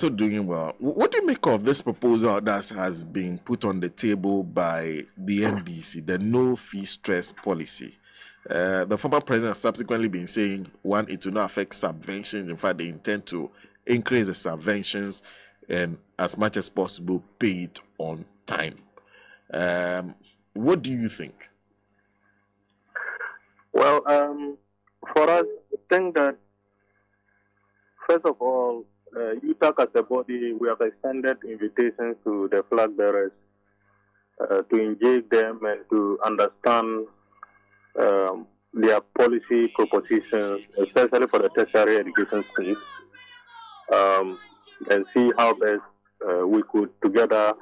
So doing well. What do you make of this proposal that has been put on the table by the NDC, the no fee stress policy? The former president has subsequently been saying, one, it will not affect subventions. In fact, they intend to increase the subventions and as much as possible pay it on time. What do you think? Well, for us, I think that, first of all, Utag as a body, we have extended invitations to the flag bearers to engage them and to understand their policy propositions, especially for the tertiary education space, and see how best we could together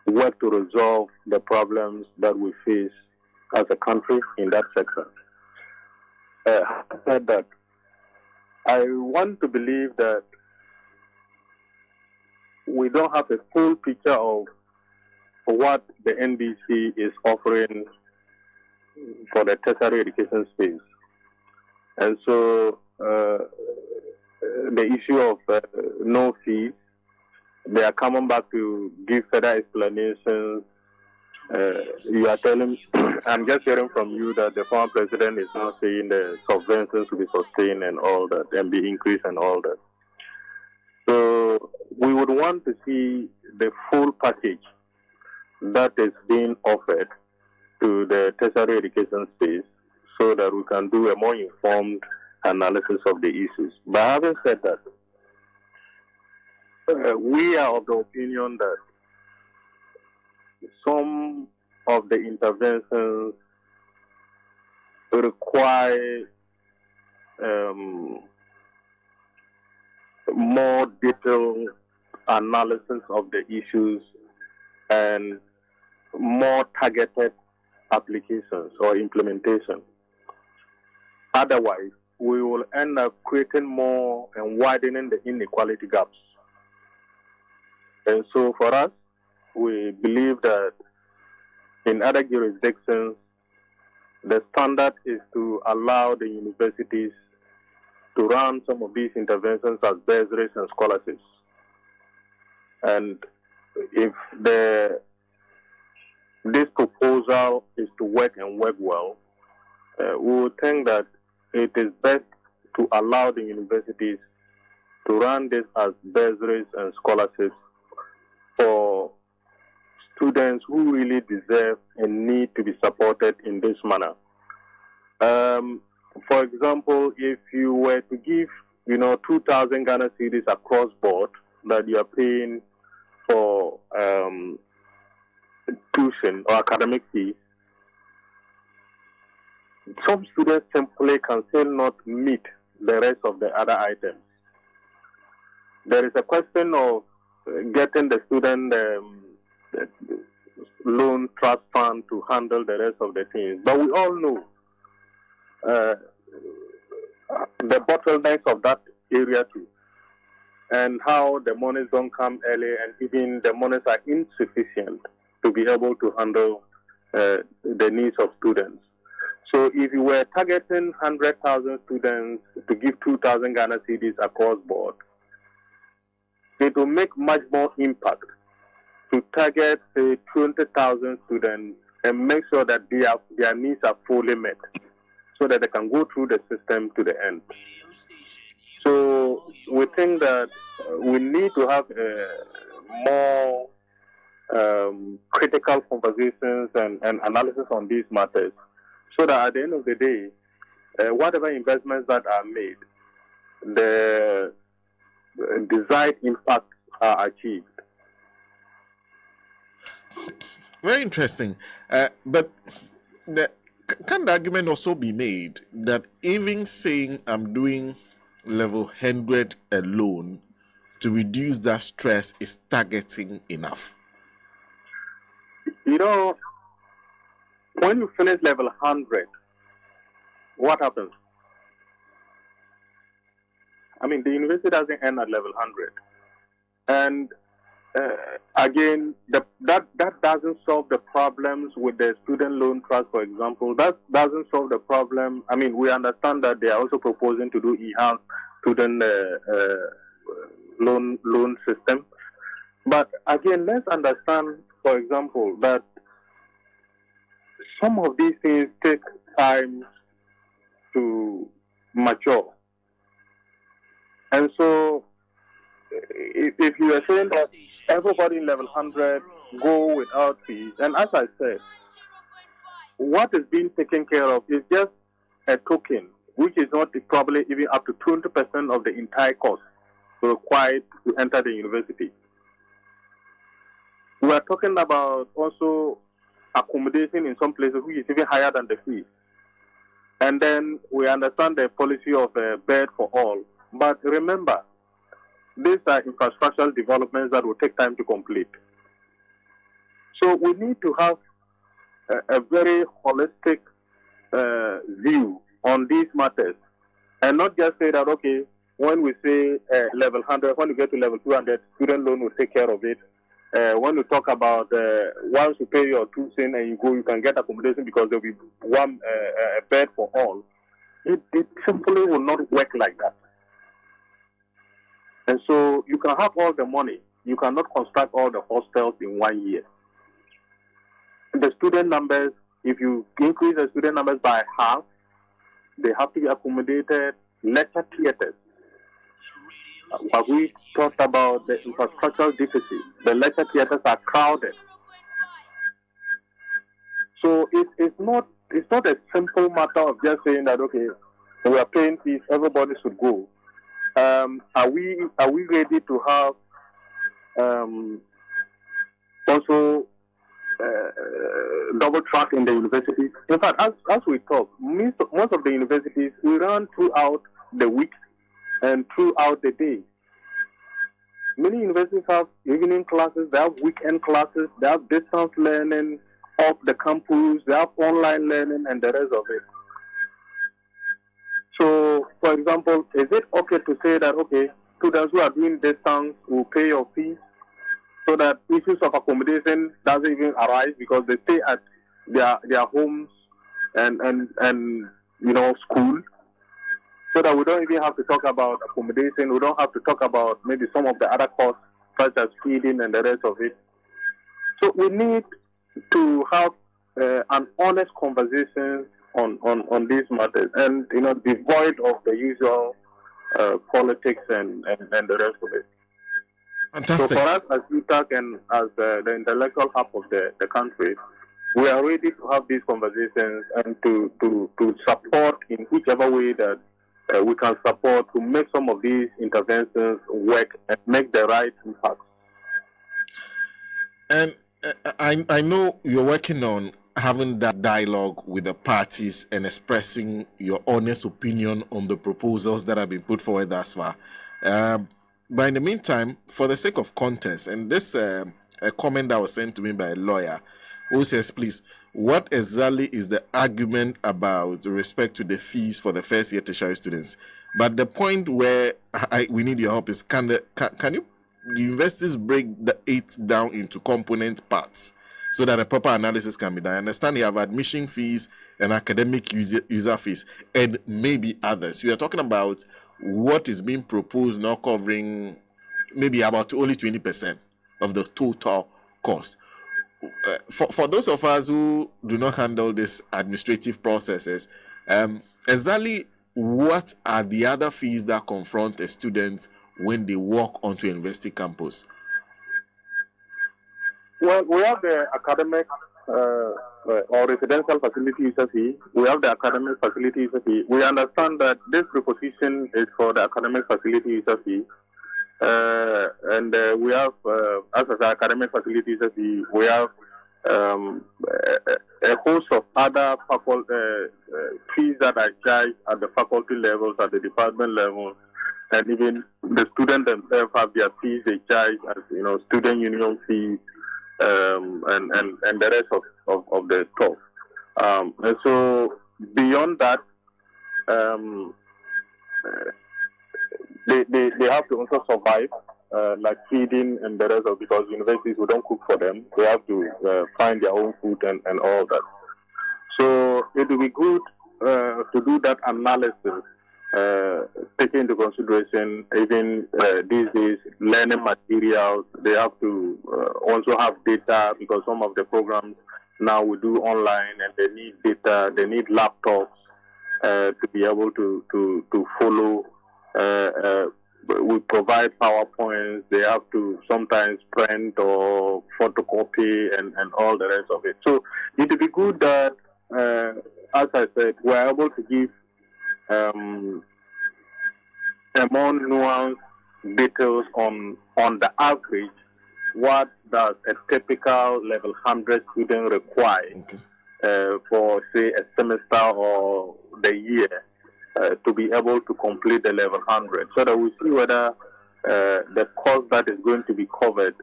work to resolve the problems that we face as a country in that sector. Having said that, I want to believe that we don't have a full picture of what the NDC is offering for the tertiary education space. And so the issue of no fees, they are coming back to give further explanations. You are telling, I'm just hearing from you that the former president is now saying the subventions will be sustained and all that, and be increased and all that. So we would want to see the full package that is being offered to the tertiary education space so that we can do a more informed analysis of the issues. But having said that, we are of the opinion that some of the interventions require more detailed analysis of the issues and more targeted applications or implementation. Otherwise, we will end up creating more and widening the inequality gaps. And so for us, we believe that in other jurisdictions, the standard is to allow the universities to run some of these interventions as bursaries and scholarships. And if this proposal is to work and work well, we would think that it is best to allow the universities to run this as bursaries and scholarships for students who really deserve and need to be supported in this manner. For example, if you were to give, 2,000 Ghana cedis across board that you are paying for tuition or academic fees, some students simply can still not meet the rest of the other items. There is a question of getting the student loan trust fund to handle the rest of the things. But we all know the bottlenecks of that area too, and how the monies don't come early, and even the monies are insufficient to be able to handle the needs of students. So if you were targeting 100,000 students to give 2,000 Ghana cedis across board, it will make much more impact to target, say, 20,000 students and make sure that their needs are fully met so that they can go through the system to the end. So we think that we need to have more critical conversations and analysis on these matters so that at the end of the day, whatever investments that are made, the desired impacts are achieved. Very interesting. But can the argument also be made that even saying I'm doing level 100 alone to reduce that stress is targeting enough? When you finish level 100, what happens? The university doesn't end at level 100. And again, that doesn't solve the problems with the student loan trust, for example. That doesn't solve the problem. We understand that they are also proposing to do enhanced student loan system. But again, let's understand, for example, that some of these things take time to mature. And so, if you are saying that everybody in level 100 go without fees, and as I said, what is being taken care of is just a token, which is not probably even up to 20% of the entire cost required to enter the university. We are talking about also accommodation in some places which is even higher than the fee. And then we understand the policy of bed for all. But remember, these are infrastructural developments that will take time to complete. So we need to have a very holistic view on these matters, and not just say that, okay, when we say level 100, when we get to level 200, student loan will take care of it. When we talk about once you pay your tuition and you go, you can get accommodation because there will be one bed for all. It simply will not work like that. And so you can have all the money, you cannot construct all the hostels in 1 year. The student numbers, if you increase the student numbers by half, they have to be accommodated. Lecture theaters. We talked about the infrastructural deficit. The lecture theaters are crowded. So it's not a simple matter of just saying that, okay, we are paying fees, everybody should go. Are we ready to have also double track in the universities? In fact, as we talk, most of the universities, we run throughout the week and throughout the day. Many universities have evening classes, they have weekend classes, they have distance learning off the campus, they have online learning, and the rest of it. So, for example, is it okay to say that, okay, students who are doing distance will pay your fees so that issues of accommodation doesn't even arise because they stay at their homes and school, so that we don't even have to talk about accommodation, we don't have to talk about maybe some of the other costs such as feeding and the rest of it. So we need to have an honest conversation on these matters, and devoid of the usual politics and the rest of it. Fantastic. So for us as Utag and as the intellectual hub of the country, we are ready to have these conversations and to support in whichever way that we can support to make some of these interventions work and make the right impact. And I know you're working on having that dialogue with the parties and expressing your honest opinion on the proposals that have been put forward thus far. But in the meantime, for the sake of context, and this a comment that was sent to me by a lawyer who says, please, what exactly is the argument about respect to the fees for the first year tertiary students? But the point where we need your help is, can you, the universities break it down into component parts so that a proper analysis can be done? I understand you have admission fees and academic user fees and maybe others. We are talking about what is being proposed now covering maybe about only 20% of the total cost. For those of us who do not handle these administrative processes, exactly what are the other fees that confront a student when they walk onto a university campus? Well, we have the academic or residential facility user fee. We have the academic facility user fee. We understand that this proposition is for the academic facility user fee. And we have, as the academic facility user fee, we have a host of other fees that are charged at the faculty levels, at the department level, and even the students themselves have their fees they charge as student union fees. And the rest of the stuff. And so beyond that, they have to also survive, like feeding and the rest of, because universities, we don't cook for them. They have to find their own food and all that. So it will be good to do that analysis taking into consideration even these days learning materials. They have to also have data because some of the programs now we do online and they need data. They need laptops to be able to follow. We provide PowerPoints. They have to sometimes print or photocopy and all the rest of it. So it would be good that, as I said, we're able to give a more nuanced details on the average. What does a typical level 100 student require for, say, a semester or the year to be able to complete the level 100, so that we see whether the cost that is going to be covered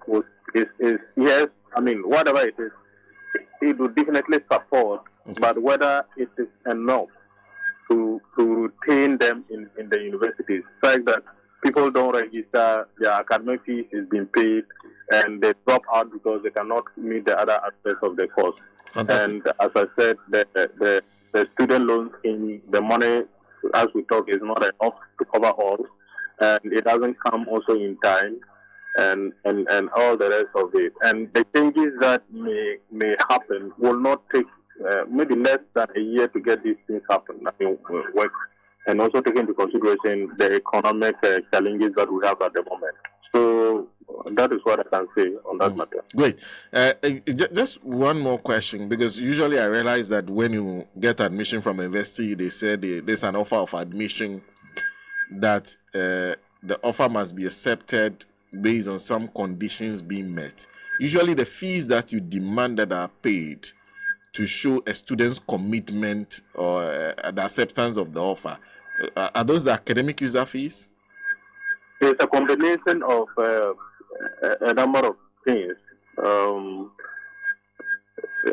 is yes, I mean, whatever it is, it will definitely support, but whether it is enough to retain them in the universities. The fact that people don't register, their academic fees is being paid, and they drop out because they cannot meet the other aspects of the course. Fantastic. And as I said, the student loan scheme, the money, as we talk, is not enough to cover all, and it doesn't come also in time, and all the rest of it. And the changes that may happen will not take maybe less than a year to get these things happen. I mean, work, and also take into consideration the economic challenges that we have at the moment. So that is what I can say on that matter. Great. Just one more question, because usually I realize that when you get admission from a university, they say there's an offer of admission that the offer must be accepted based on some conditions being met. Usually the fees that you demanded are paid to show a student's commitment or the acceptance of the offer. Are those the academic user fees? It's a combination of a number of things. The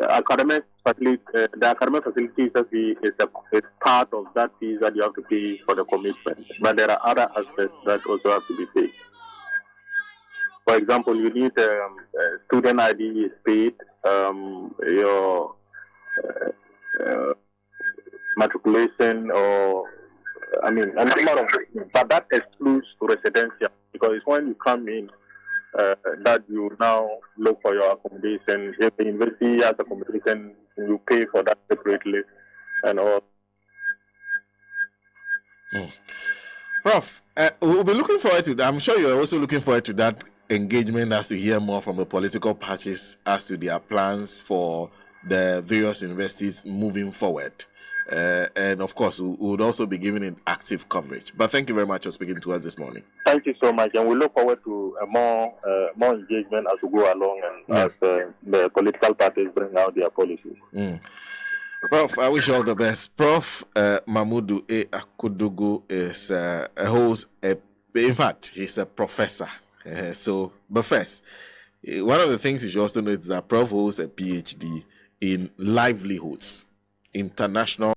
academic facility fee is part of that fee that you have to pay for the commitment. But there are other aspects that also have to be paid. For example, you need student ID is paid, your matriculation, or I mean, a number of things. But that excludes residential, because it's when you come in that you now look for your accommodation. If the university has accommodation, you pay for that separately and all. Prof, we'll be looking forward to that. I'm sure you're also looking forward to that engagement as to hear more from the political parties as to their plans for the various universities moving forward. And of course, we would also be giving it active coverage. But thank you very much for speaking to us this morning. Thank you so much, and we look forward to more engagement as we go along and as the political parties bring out their policies. Prof, I wish you all the best. Prof Mamudu Akudugu is in fact, he's a professor. But first, one of the things you should also know is that Prof holds a PhD in livelihoods, international